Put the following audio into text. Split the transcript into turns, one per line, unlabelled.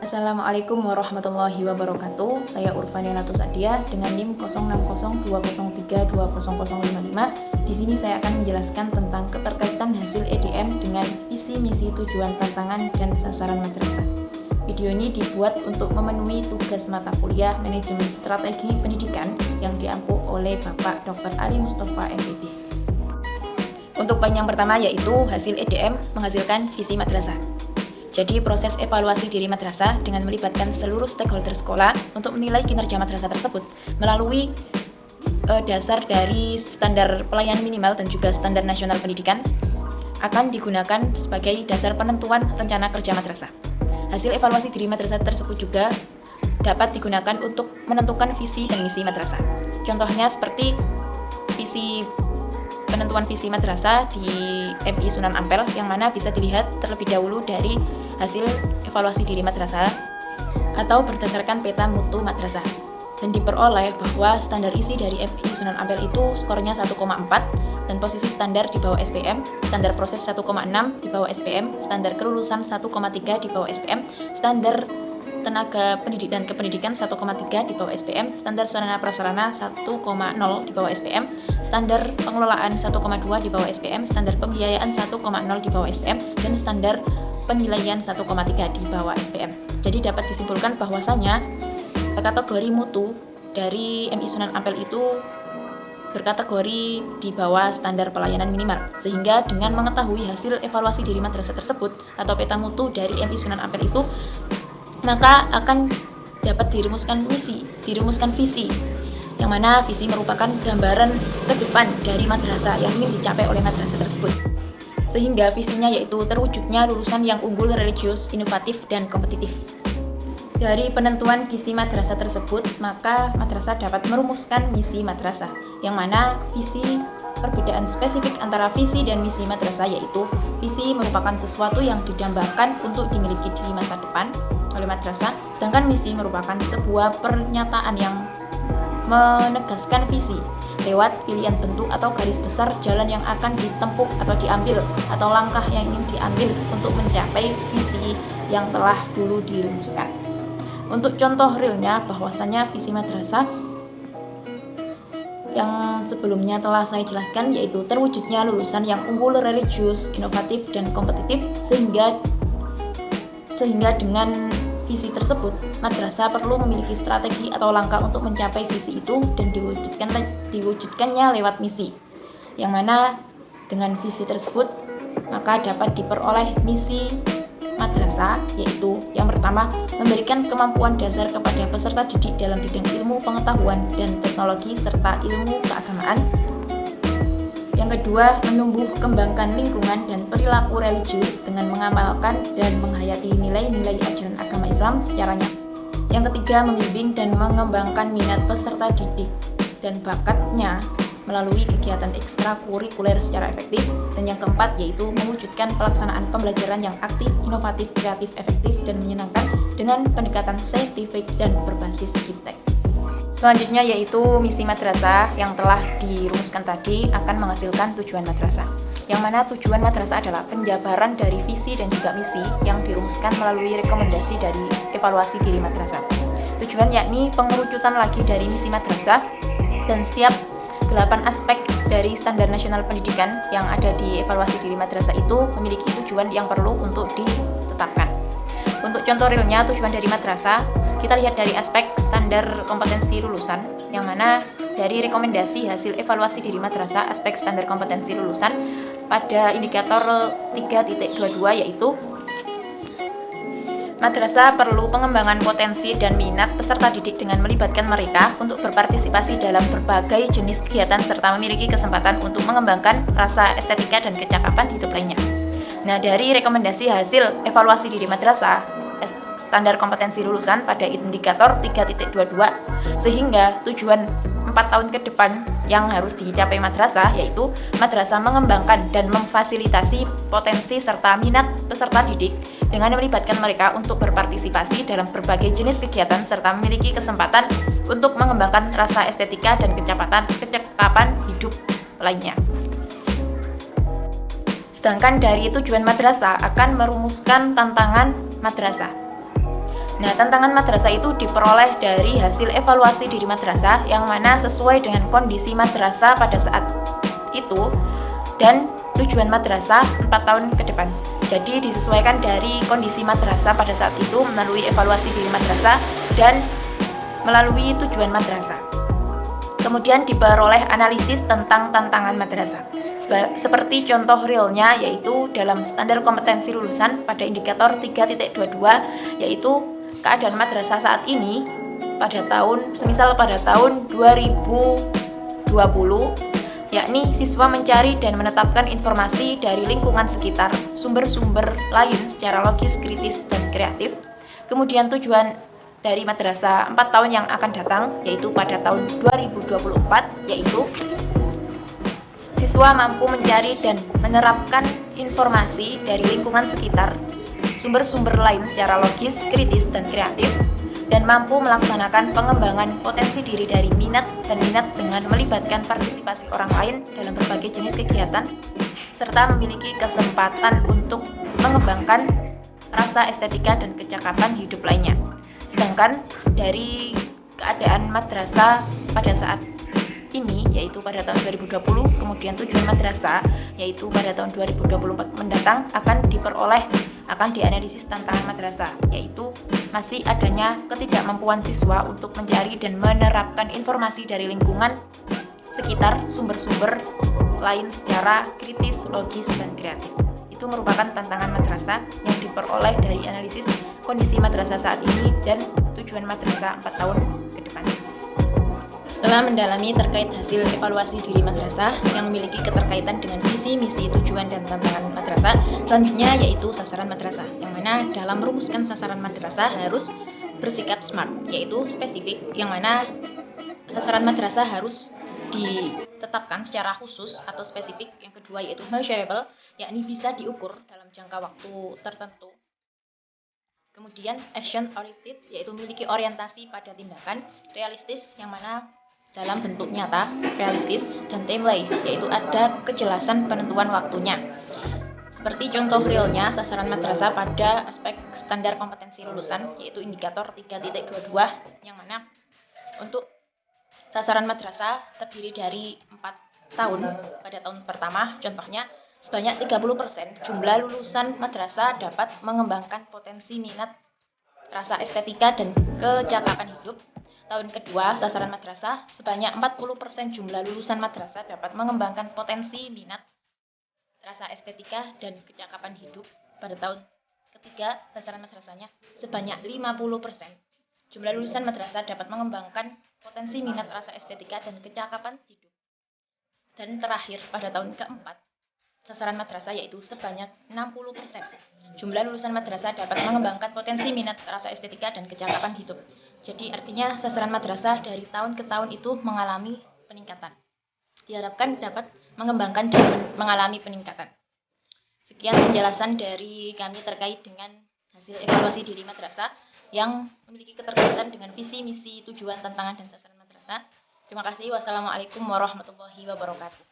Assalamualaikum warahmatullahi wabarakatuh. Saya Urfaniana Tusadia dengan NIM 060203200055. Di sini saya akan menjelaskan tentang keterkaitan hasil EDM dengan visi misi tujuan tantangan dan sasaran madrasah. Video ini dibuat untuk memenuhi tugas mata kuliah Manajemen Strategi Pendidikan yang diampu oleh Bapak Dr. Ali Mustafa MPD. Untuk poin yang pertama yaitu hasil EDM menghasilkan visi madrasah. Jadi proses evaluasi diri madrasah dengan melibatkan seluruh stakeholder sekolah untuk menilai kinerja madrasah tersebut melalui dasar dari standar pelayanan minimal dan juga standar nasional pendidikan akan digunakan sebagai dasar penentuan rencana kerja madrasah. Hasil evaluasi diri madrasah tersebut juga dapat digunakan untuk menentukan visi dan misi madrasah. Contohnya seperti penentuan visi madrasah di MI Sunan Ampel yang mana bisa dilihat terlebih dahulu dari hasil evaluasi diri madrasah atau berdasarkan peta mutu madrasah, dan diperoleh bahwa standar isi dari MI Sunan Ampel itu skornya 1,4 dan posisi standar di bawah SPM, standar proses 1,6 di bawah SPM, standar kelulusan 1,3 di bawah SPM, standar tenaga pendidikan kependidikan 1,3 di bawah SPM, standar sarana prasarana 1,0 di bawah SPM, standar pengelolaan 1,2 di bawah SPM, standar pembiayaan 1,0 di bawah SPM, dan standar penilaian 1,3 di bawah SPM. Jadi dapat disimpulkan bahwasanya kategori mutu dari MI Sunan Ampel itu berkategori di bawah standar pelayanan minimal, sehingga dengan mengetahui hasil evaluasi diri madrasah tersebut atau peta mutu dari MI Sunan Ampel itu, maka akan dapat dirumuskan visi, yang mana visi merupakan gambaran ke depan dari madrasah yang ingin dicapai oleh madrasah tersebut. Sehingga visinya yaitu terwujudnya lulusan yang unggul, religius, inovatif, dan kompetitif. Dari penentuan visi madrasah tersebut, maka madrasah dapat merumuskan misi madrasah, yang mana perbedaan spesifik antara visi dan misi madrasah yaitu visi merupakan sesuatu yang didambakan untuk dimiliki di masa depan oleh madrasah, sedangkan misi merupakan sebuah pernyataan yang menegaskan visi lewat pilihan bentuk atau garis besar jalan yang akan ditempuh atau diambil atau langkah yang ingin diambil untuk mencapai visi yang telah dulu dirumuskan. Untuk contoh realnya bahwasanya visi madrasah yang sebelumnya telah saya jelaskan yaitu terwujudnya lulusan yang unggul, religius, inovatif, dan kompetitif, sehingga dengan visi tersebut madrasah perlu memiliki strategi atau langkah untuk mencapai visi itu dan diwujudkannya lewat misi, yang mana dengan visi tersebut maka dapat diperoleh misi madrasah, yaitu yang pertama memberikan kemampuan dasar kepada peserta didik dalam bidang ilmu pengetahuan dan teknologi serta ilmu keagamaan. Yang kedua, menumbuh kembangkan lingkungan dan perilaku religius dengan mengamalkan dan menghayati nilai-nilai ajaran agama Islam secara nyata. Yang ketiga, membimbing dan mengembangkan minat peserta didik dan bakatnya melalui kegiatan ekstrakurikuler secara efektif. Dan yang keempat yaitu mewujudkan pelaksanaan pembelajaran yang aktif, inovatif, kreatif, efektif, dan menyenangkan dengan pendekatan saintifik dan berbasis iptek. Selanjutnya yaitu misi madrasah yang telah dirumuskan tadi akan menghasilkan tujuan madrasah, yang mana tujuan madrasah adalah penjabaran dari visi dan juga misi yang dirumuskan melalui rekomendasi dari evaluasi diri madrasah. Tujuan yakni pengerucutan lagi dari misi madrasah dan setiap 8 aspek dari standar nasional pendidikan yang ada di evaluasi diri madrasah itu memiliki tujuan yang perlu untuk ditetapkan. Untuk contoh realnya tujuan dari madrasah, kita lihat dari aspek standar kompetensi lulusan, yang mana dari rekomendasi hasil evaluasi diri madrasah aspek standar kompetensi lulusan pada indikator 3.22 yaitu madrasah perlu pengembangan potensi dan minat peserta didik dengan melibatkan mereka untuk berpartisipasi dalam berbagai jenis kegiatan serta memiliki kesempatan untuk mengembangkan rasa estetika dan kecakapan hidup lainnya. Nah, dari rekomendasi hasil evaluasi diri madrasah standar kompetensi lulusan pada indikator 3.22, sehingga tujuan 4 tahun ke depan yang harus dicapai madrasah yaitu madrasah mengembangkan dan memfasilitasi potensi serta minat peserta didik dengan melibatkan mereka untuk berpartisipasi dalam berbagai jenis kegiatan serta memiliki kesempatan untuk mengembangkan rasa estetika dan kecakapan hidup lainnya. Sedangkan dari tujuan madrasah akan merumuskan tantangan madrasah. Nah, tantangan madrasah itu diperoleh dari hasil evaluasi diri madrasah yang mana sesuai dengan kondisi madrasah pada saat itu dan tujuan madrasah 4 tahun ke depan. Jadi disesuaikan dari kondisi madrasah pada saat itu melalui evaluasi diri madrasah dan melalui tujuan madrasah. Kemudian diperoleh analisis tentang tantangan madrasah. Seperti contoh realnya yaitu dalam standar kompetensi lulusan pada indikator 3.22 yaitu keadaan madrasah saat ini pada tahun 2020, yakni siswa mencari dan menetapkan informasi dari lingkungan sekitar, sumber-sumber lain secara logis, kritis, dan kreatif. Kemudian tujuan dari madrasah 4 tahun yang akan datang yaitu pada tahun 2024 yaitu siswa mampu mencari dan menerapkan informasi dari lingkungan sekitar, sumber-sumber lain secara logis, kritis, dan kreatif, dan mampu melaksanakan pengembangan potensi diri dari minat dengan melibatkan partisipasi orang lain dalam berbagai jenis kegiatan, serta memiliki kesempatan untuk mengembangkan rasa estetika dan kecakapan hidup lainnya. Sedangkan dari keadaan madrasah pada saat ini yaitu pada tahun 2020, kemudian tujuan madrasah yaitu pada tahun 2024 mendatang akan dianalisis tantangan madrasah, yaitu masih adanya ketidakmampuan siswa untuk mencari dan menerapkan informasi dari lingkungan sekitar, sumber-sumber lain secara kritis, logis, dan kreatif. Itu merupakan tantangan madrasah yang diperoleh dari analisis kondisi madrasah saat ini dan tujuan madrasah 4 tahun ke depan. Setelah mendalami terkait hasil evaluasi diri madrasah yang memiliki keterkaitan dengan visi, misi, tujuan, dan tantangan madrasah, selanjutnya yaitu sasaran madrasah, yang mana dalam merumuskan sasaran madrasah harus bersikap smart, yaitu spesifik, yang mana sasaran madrasah harus ditetapkan secara khusus atau spesifik. Yang kedua yaitu measurable, yakni bisa diukur dalam jangka waktu tertentu. Kemudian action oriented, yaitu memiliki orientasi pada tindakan, realistis, yang mana dalam bentuk nyata, realistis, dan timely, yaitu ada kejelasan penentuan waktunya. Seperti contoh realnya sasaran madrasah pada aspek standar kompetensi lulusan, yaitu indikator 3.22, yang mana untuk sasaran madrasah terdiri dari 4 tahun. Pada tahun pertama, contohnya sebanyak 30% jumlah lulusan madrasah dapat mengembangkan potensi minat, rasa estetika, dan kecakapan hidup. Tahun kedua, sasaran madrasah sebanyak 40% jumlah lulusan madrasah dapat mengembangkan potensi minat, rasa estetika, dan kecakapan hidup. Pada tahun ketiga, sasaran madrasahnya sebanyak 50% jumlah lulusan madrasah dapat mengembangkan potensi minat, rasa estetika, dan kecakapan hidup. Dan terakhir, pada tahun keempat, sasaran madrasah yaitu sebanyak 60% jumlah lulusan madrasah dapat mengembangkan potensi minat, rasa estetika, dan kecakapan hidup. Jadi artinya sasaran madrasah dari tahun ke tahun itu mengalami peningkatan. Diharapkan dapat mengembangkan dan mengalami peningkatan. Sekian penjelasan dari kami terkait dengan hasil evaluasi diri madrasah yang memiliki keterkaitan dengan visi, misi, tujuan, tantangan, dan sasaran madrasah. Terima kasih. Wassalamualaikum warahmatullahi wabarakatuh.